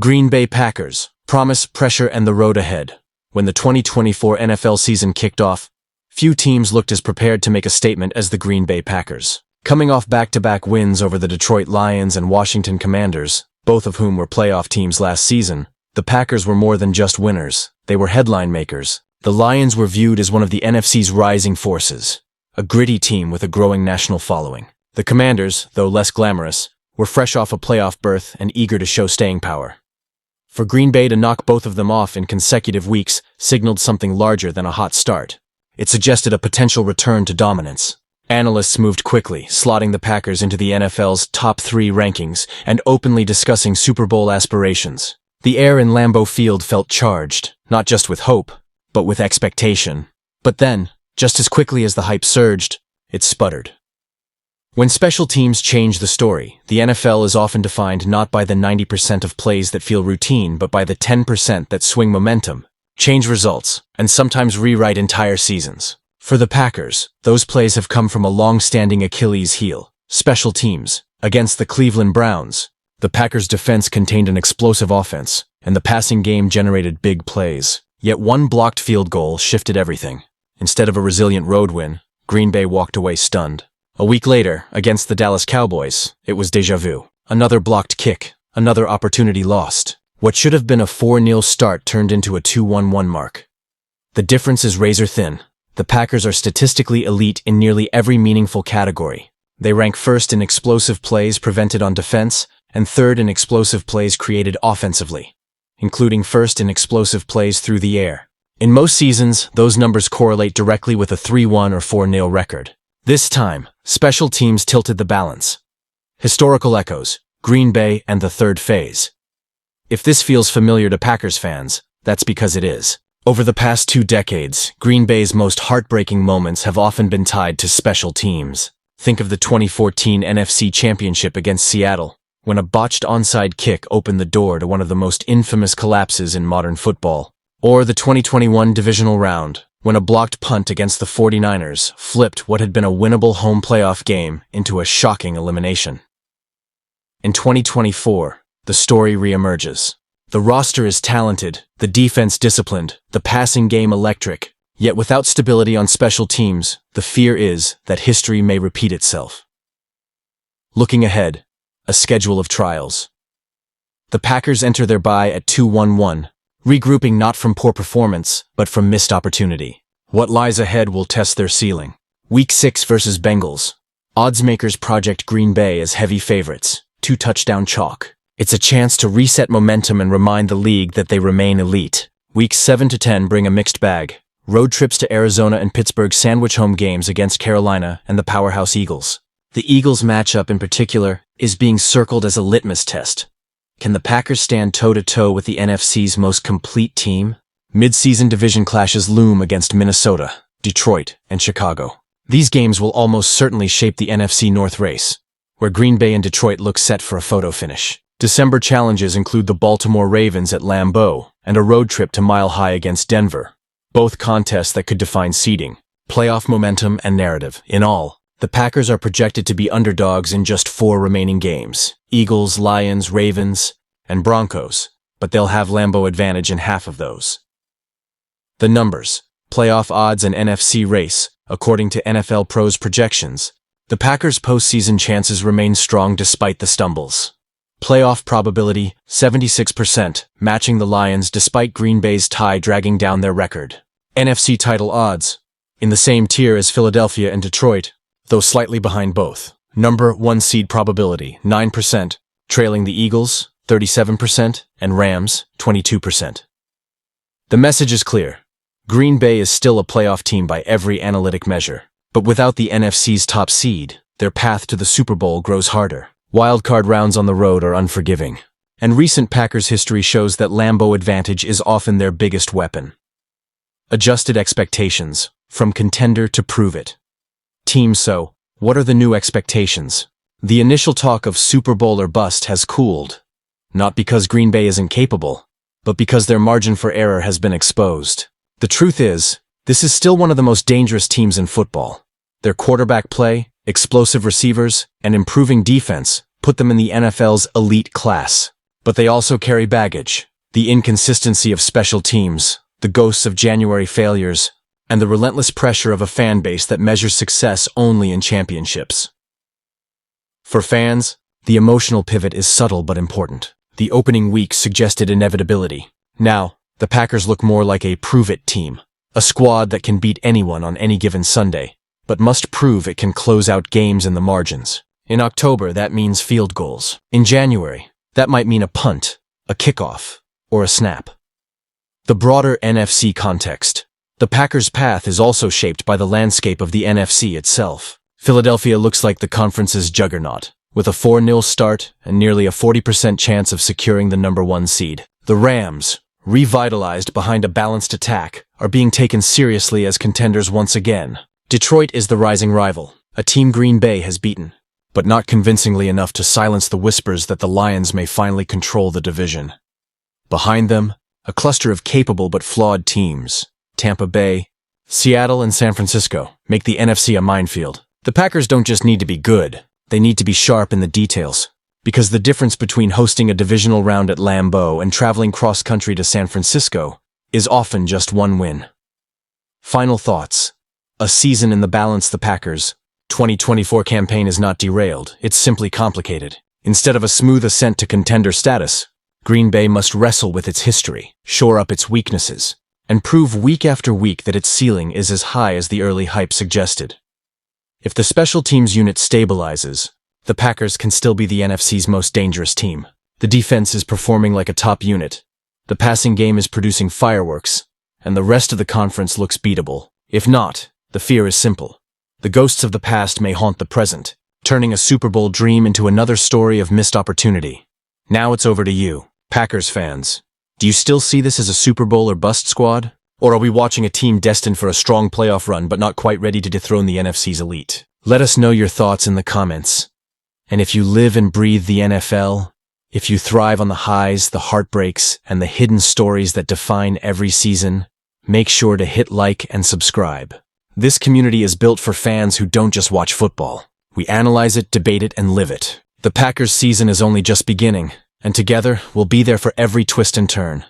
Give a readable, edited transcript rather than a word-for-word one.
Green Bay Packers, promise, pressure, and the road ahead. When the 2024 NFL season kicked off, few teams looked as prepared to make a statement as the Green Bay Packers. Coming off back-to-back wins over the Detroit Lions and Washington Commanders, both of whom were playoff teams last season, the Packers were more than just winners. They were headline makers. The Lions were viewed as one of the NFC's rising forces, a gritty team with a growing national following. The Commanders, though less glamorous, were fresh off a playoff berth and eager to show staying power. For Green Bay to knock both of them off in consecutive weeks signaled something larger than a hot start. It suggested a potential return to dominance. Analysts moved quickly, slotting the Packers into the NFL's top 3 rankings and openly discussing Super Bowl aspirations. The air in Lambeau Field felt charged, not just with hope, but with expectation. But then, just as quickly as the hype surged, it sputtered. When special teams change the story, the NFL is often defined not by the 90% of plays that feel routine, but by the 10% that swing momentum, change results, and sometimes rewrite entire seasons. For the Packers, those plays have come from a long-standing Achilles heel, special teams. Against the Cleveland Browns, the Packers' defense contained an explosive offense, and the passing game generated big plays. Yet one blocked field goal shifted everything. Instead of a resilient road win, Green Bay walked away stunned. A week later, against the Dallas Cowboys, it was déjà vu. Another blocked kick, another opportunity lost. What should have been a 4-0 start turned into a 2-1-1 mark. The difference is razor thin. The Packers are statistically elite in nearly every meaningful category. They rank first in explosive plays prevented on defense, and third in explosive plays created offensively, including first in explosive plays through the air. In most seasons, those numbers correlate directly with a 3-1 or 4-0 record. This time, special teams tilted the balance. Historical echoes, Green Bay and the third phase. If this feels familiar to Packers fans, that's because it is. Over the past 2 decades, Green Bay's most heartbreaking moments have often been tied to special teams. Think of the 2014 NFC Championship against Seattle, when a botched onside kick opened the door to one of the most infamous collapses in modern football. Or the 2021 divisional round, when a blocked punt against the 49ers flipped what had been a winnable home playoff game into a shocking elimination. In 2024, the story reemerges. The roster is talented, the defense disciplined, the passing game electric. Yet without stability on special teams, the fear is that history may repeat itself. Looking ahead, a schedule of trials. The Packers enter their bye at 2-1-1. Regrouping not from poor performance, but from missed opportunity. What lies ahead will test their ceiling. Week 6 versus Bengals. Oddsmakers project Green Bay as heavy favorites, 2-touchdown chalk. It's a chance to reset momentum and remind the league that they remain elite. Weeks 7 to 10 bring a mixed bag. Road trips to Arizona and Pittsburgh sandwich home games against Carolina and the powerhouse Eagles. The Eagles matchup in particular is being circled as a litmus test. Can the Packers stand toe-to-toe with the NFC's most complete team? Mid-season division clashes loom against Minnesota, Detroit, and Chicago. These games will almost certainly shape the NFC North race, where Green Bay and Detroit look set for a photo finish. December challenges include the Baltimore Ravens at Lambeau and a road trip to Mile High against Denver, both contests that could define seeding, playoff momentum, and narrative. In all, the Packers are projected to be underdogs in just 4 remaining games: Eagles, Lions, Ravens, and Broncos, but they'll have Lambeau advantage in half of those. The numbers, playoff odds, and NFC race, according to NFL Pros projections, the Packers' postseason chances remain strong despite the stumbles. Playoff probability, 76%, matching the Lions despite Green Bay's tie dragging down their record. NFC title odds, in the same tier as Philadelphia and Detroit, though slightly behind both. Number 1 seed probability, 9%, trailing the Eagles, 37%, and Rams, 22%. The message is clear. Green Bay is still a playoff team by every analytic measure, but without the NFC's top seed, their path to the Super Bowl grows harder. Wildcard rounds on the road are unforgiving, and recent Packers history shows that Lambeau advantage is often their biggest weapon. Adjusted expectations, from contender to prove it. Team So, what are the new expectations? The initial talk of Super Bowl or bust has cooled, not because Green Bay isn't capable, but because their margin for error has been exposed. The truth is, this is still one of the most dangerous teams in football. Their quarterback play, explosive receivers, and improving defense put them in the NFL's elite class. But they also carry baggage, the inconsistency of special teams, the ghosts of January failures, and the relentless pressure of a fan base that measures success only in championships. For fans, the emotional pivot is subtle but important. The opening week suggested inevitability. Now, the Packers look more like a prove-it team, a squad that can beat anyone on any given Sunday, but must prove it can close out games in the margins. In October, that means field goals. In January, that might mean a punt, a kickoff, or a snap. The broader NFC context. The Packers' path is also shaped by the landscape of the NFC itself. Philadelphia looks like the conference's juggernaut, with a 4-0 start and nearly a 40% chance of securing the number 1 seed. The Rams, revitalized behind a balanced attack, are being taken seriously as contenders once again. Detroit is the rising rival, a team Green Bay has beaten, but not convincingly enough to silence the whispers that the Lions may finally control the division. Behind them, a cluster of capable but flawed teams, Tampa Bay, Seattle, and San Francisco, make the NFC a minefield. The Packers don't just need to be good, they need to be sharp in the details, because the difference between hosting a divisional round at Lambeau and traveling cross-country to San Francisco is often just one win. Final thoughts. A season in the balance. The Packers' 2024 campaign is not derailed, it's simply complicated. Instead of a smooth ascent to contender status, Green Bay must wrestle with its history, shore up its weaknesses, and prove week after week that its ceiling is as high as the early hype suggested. If the special teams unit stabilizes, the Packers can still be the NFC's most dangerous team. The defense is performing like a top unit, the passing game is producing fireworks, and the rest of the conference looks beatable. If not, the fear is simple. The ghosts of the past may haunt the present, turning a Super Bowl dream into another story of missed opportunity. Now it's over to you, Packers fans. Do you still see this as a Super Bowl or bust squad? Or are we watching a team destined for a strong playoff run but not quite ready to dethrone the NFC's elite? Let us know your thoughts in the comments. And if you live and breathe the NFL, if you thrive on the highs, the heartbreaks, and the hidden stories that define every season, make sure to hit like and subscribe. This community is built for fans who don't just watch football. We analyze it, debate it, and live it. The Packers season is only just beginning, and together we'll be there for every twist and turn.